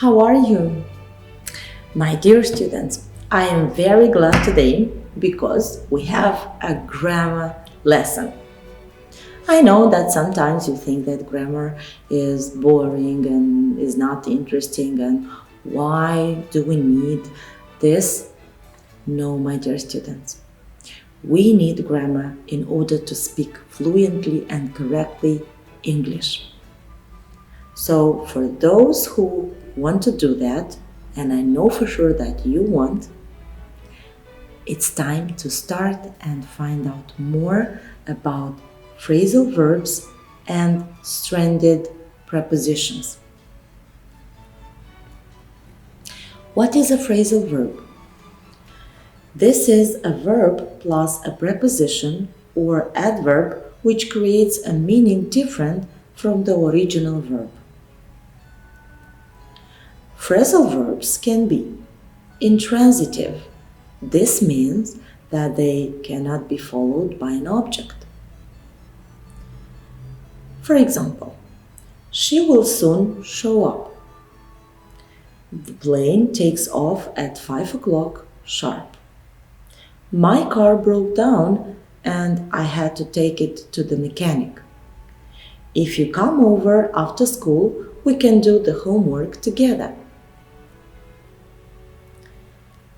how are you? My dear students, I am very glad today because we have a grammar lesson. I know that sometimes you think that grammar is boring and is not interesting and why do we need this? No, my dear students. We need grammar in order to speak fluently and correctly English. So for those who want to do that, and I know for sure that you want, it's time to start and find out more about phrasal verbs and stranded prepositions. What is a phrasal verb? This is a verb plus a preposition or adverb which creates a meaning different from the original verb. Phrasal verbs can be intransitive. This means that they cannot be followed by an object. For example, she will soon show up. The plane takes off at 5 o'clock sharp. My car broke down and I had to take it to the mechanic. If you come over after school, we can do the homework together.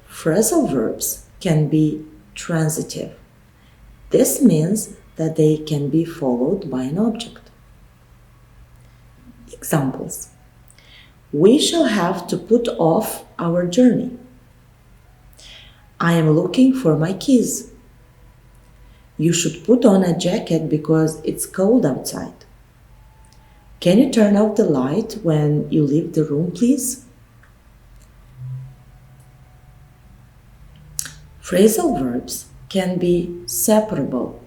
Phrasal verbs can be transitive. This means that they can be followed by an object. Examples: we shall have to put off our journey. I am looking for my keys. You should put on a jacket because it's cold outside. Can you turn off the light when you leave the room, please? Phrasal verbs can be separable.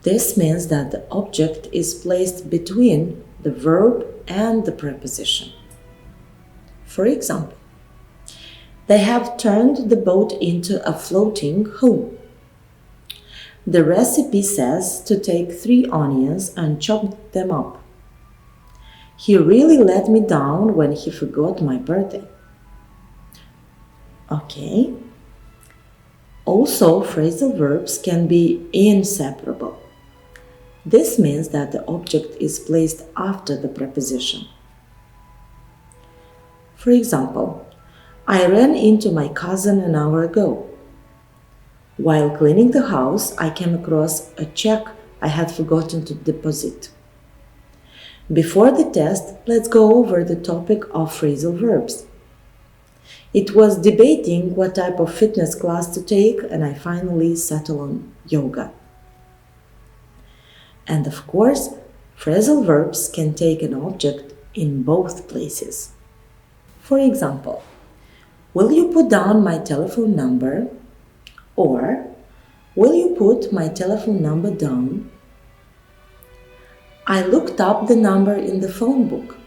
This means that the object is placed between the verb and the preposition. For example, they have turned the boat into a floating home. The recipe says to take 3 onions and chop them up. He really let me down when he forgot my birthday. Okay. Also, phrasal verbs can be inseparable. This means that the object is placed after the preposition. For example, I ran into my cousin an hour ago. While cleaning the house, I came across a check I had forgotten to deposit. Before the test, let's go over the topic of phrasal verbs. It was debating what type of fitness class to take, and I finally settled on yoga. And of course, phrasal verbs can take an object in both places. For example, will you put down my telephone number? Or, will you put my telephone number down? I looked up the number in the phone book.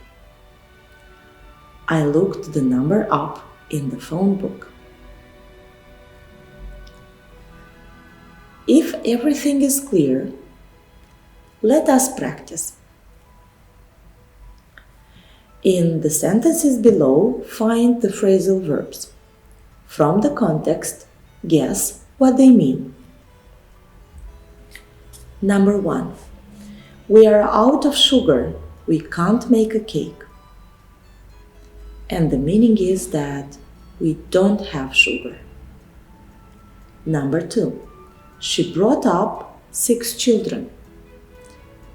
I looked the number up in the phone book. If everything is clear, let us practice. In the sentences below, find the phrasal verbs. From the context, guess what they mean. Number 1. We are out of sugar. We can't make a cake. And the meaning is that we don't have sugar. Number 2. She brought up 6 children.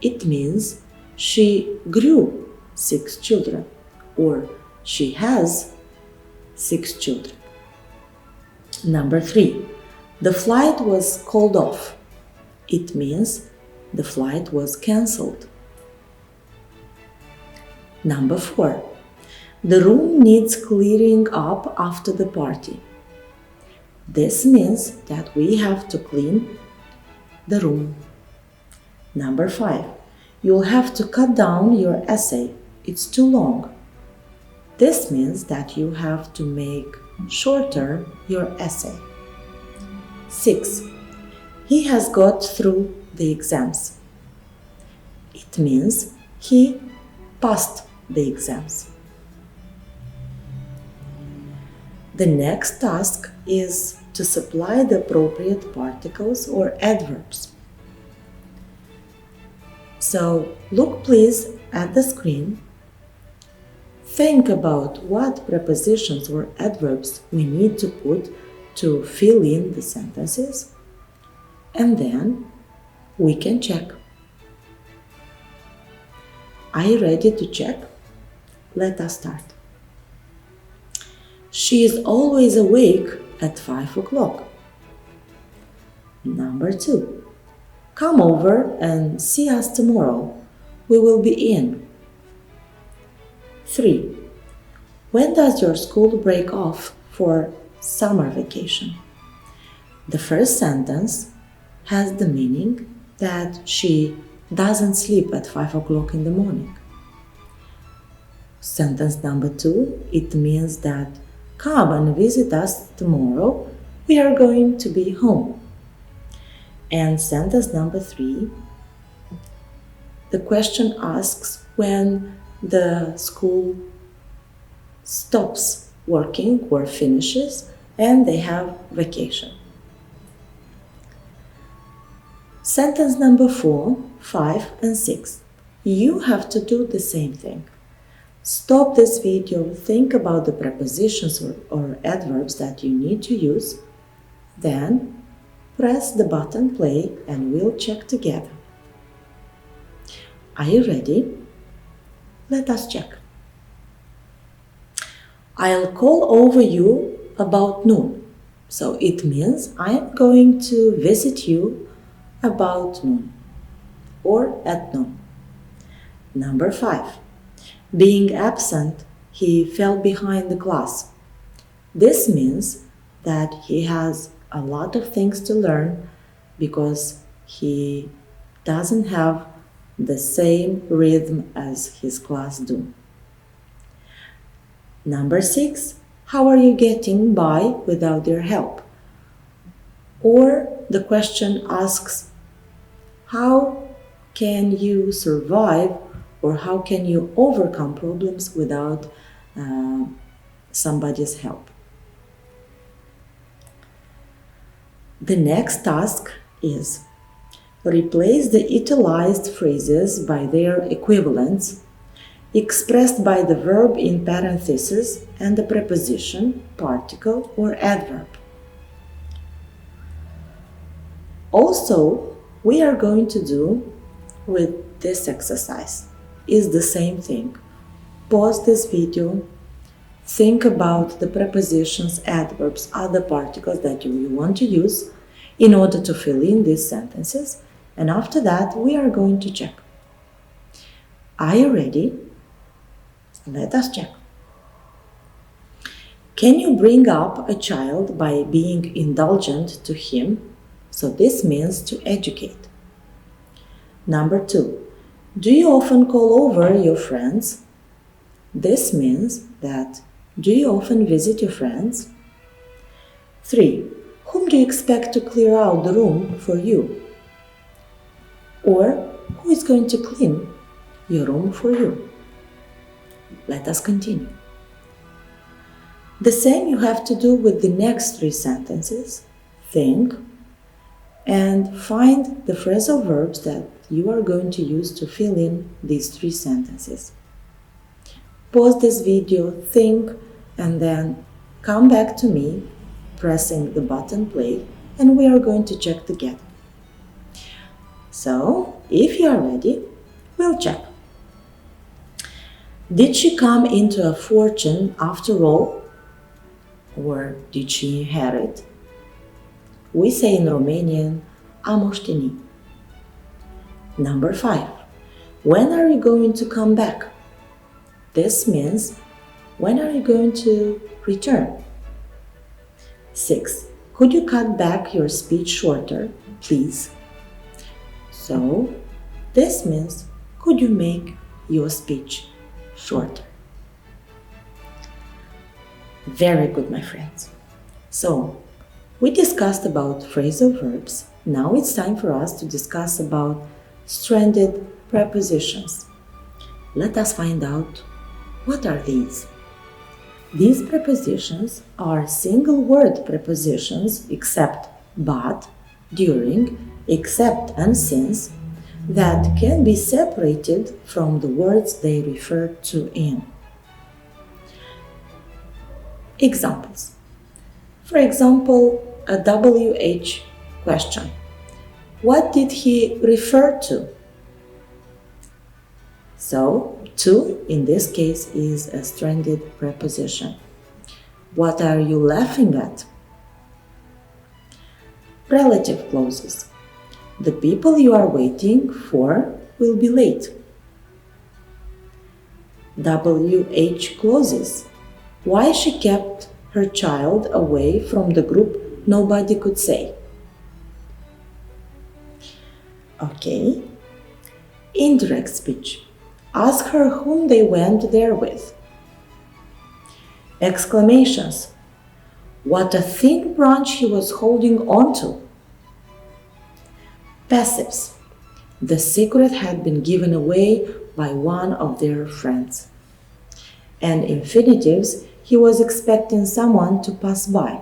It means she grew 6 children, or she has 6 children. Number 3. The flight was called off. It means the flight was cancelled. Number 4. The room needs clearing up after the party. This means that we have to clean the room. Number 5. You'll have to cut down your essay. It's too long. This means that you have to make shorter your essay. 6. He has got through the exams. It means he passed the exams. The next task is to supply the appropriate particles or adverbs. So look please at the screen. Think about what prepositions or adverbs we need to put to fill in the sentences, and then we can check. Are you ready to check? Let us start. She is always awake at 5 o'clock. Number 2. Come over and see us tomorrow. We will be in. 3. When does your school break off for summer vacation? The first sentence has the meaning that she doesn't sleep at 5 o'clock in the morning. Sentence number 2, it means that come and visit us tomorrow. We are going to be home. And sentence number 3, the question asks when the school stops working or finishes and they have vacation. Sentence number 4, 5, and 6. You have to do the same thing. Stop this video, think about the prepositions or adverbs that you need to use, then press the button play and we'll check together. Are you ready? Let us check. I'll call over you about noon. So it means I am going to visit you about noon or at noon. Number 5. Being absent, he fell behind the class. This means that he has a lot of things to learn because he doesn't have the same rhythm as his class do. Number 6. How are you getting by without their help? Or the question asks, how can you survive or how can you overcome problems without somebody's help? The next task is replace the utilized phrases by their equivalents expressed by the verb in parentheses and the preposition, particle, or adverb. Also, we are going to do with this exercise is the same thing. Pause this video, think about the prepositions, adverbs, other particles that you want to use in order to fill in these sentences, and after that we are going to check. Are you ready? Let us check. Can you bring up a child by being indulgent to him? So this means to educate. Number 2. Do you often call over your friends? This means that do you often visit your friends? 3. Whom do you expect to clear out the room for you? Or who is going to clean your room for you? Let us continue. The same you have to do with the next 3 sentences. Think and find the phrasal verbs that you are going to use to fill in these 3 sentences. Pause this video, think, and then come back to me, pressing the button play, and we are going to check together. So, if you are ready, we'll check. Did she come into a fortune after all? Or did she inherit? We say in Romanian, a moșteni. Number 5. When are you going to come back? This means, when are you going to return? 6. Could you cut back your speech shorter, please? So, this means, could you make your speech shorter? Very good, my friends. So, we discussed about phrasal verbs. Now it's time for us to discuss about stranded prepositions. Let us find out what are these. These prepositions are single-word prepositions except but, during, except and since that can be separated from the words they refer to in. Examples. For example, a WH question. What did he refer to? So, to in this case is a stranded preposition. What are you laughing at? Relative clauses. The people you are waiting for will be late. WH clauses. Why she kept her child away from the group nobody could say. Okay. Indirect speech. Ask her whom they went there with. Exclamations. What a thin branch he was holding on to. Passives. The secret had been given away by one of their friends. And infinitives. He was expecting someone to pass by.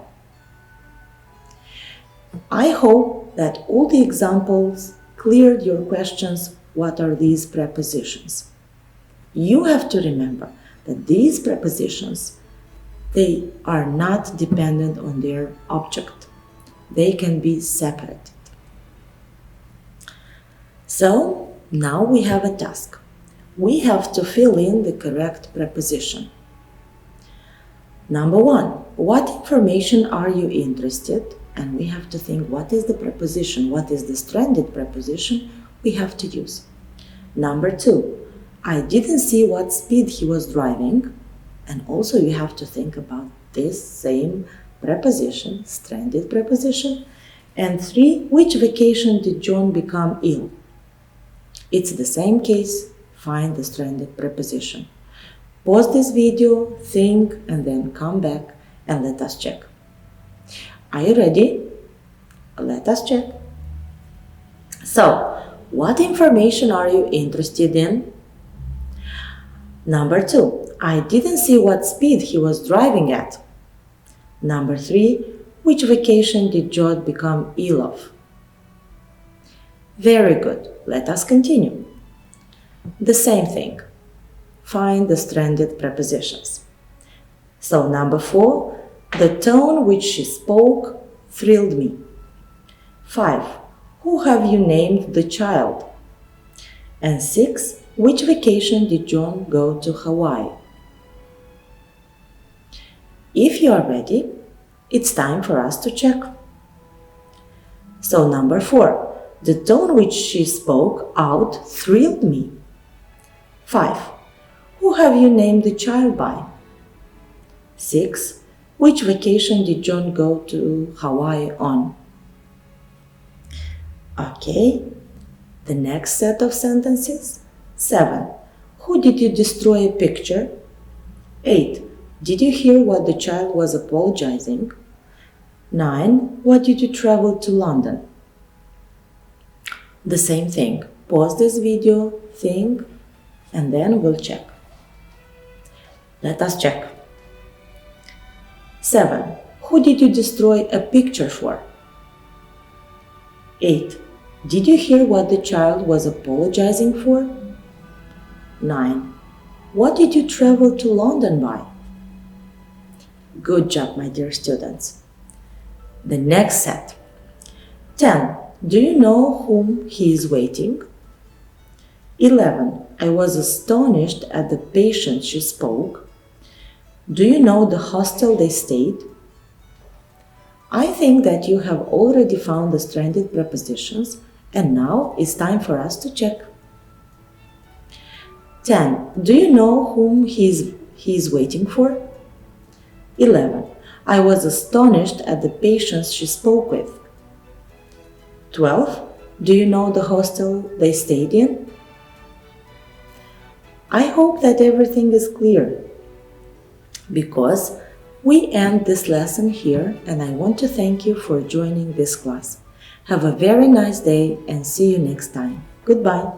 I hope that all the examples cleared your questions. What are these prepositions? You have to remember that these prepositions, they are not dependent on their object. They can be separated. So, now we have a task. We have to fill in the correct preposition. Number 1, what information are you interested? And we have to think what is the preposition, what is the stranded preposition we have to use. Number 2, I didn't see what speed he was driving. And also you have to think about this same preposition, stranded preposition. And 3, which vacation did John become ill? It's the same case, find the stranded preposition. Pause this video, think, and then come back and let us check. Are you ready? Let us check. So, what information are you interested in? Number 2, I didn't see what speed he was driving at. Number 3, which vacation did John become ill of? Very good. Let us continue. The same thing. Find the stranded prepositions. So, number 4, the tone which she spoke thrilled me. 5, who have you named the child? And 6, which vacation did John go to Hawaii? If you are ready, it's time for us to check. So, number 4, the tone which she spoke out thrilled me. 5, who have you named the child by? 6, which vacation did John go to Hawaii on? Okay, the next set of sentences. 7, who did you destroy a picture? 8, did you hear what the child was apologizing? 9, what did you travel to London? The same thing. Pause this video, think, and then we'll check. Let us check. 7, who did you destroy a picture for? 8, did you hear what the child was apologizing for? 9, what did you travel to London by? Good job, my dear students. The next set. 10, do you know whom he is waiting? 11, I was astonished at the patience she spoke. Do you know the hostel they stayed? I think that you have already found the stranded prepositions, and now it's time for us to check. 10. Do you know whom he is waiting for? 11. I was astonished at the patience she spoke with. 12. Do you know the hostel they stayed in? I hope that everything is clear, because we end this lesson here, and I want to thank you for joining this class. Have a very nice day and see you next time. Goodbye.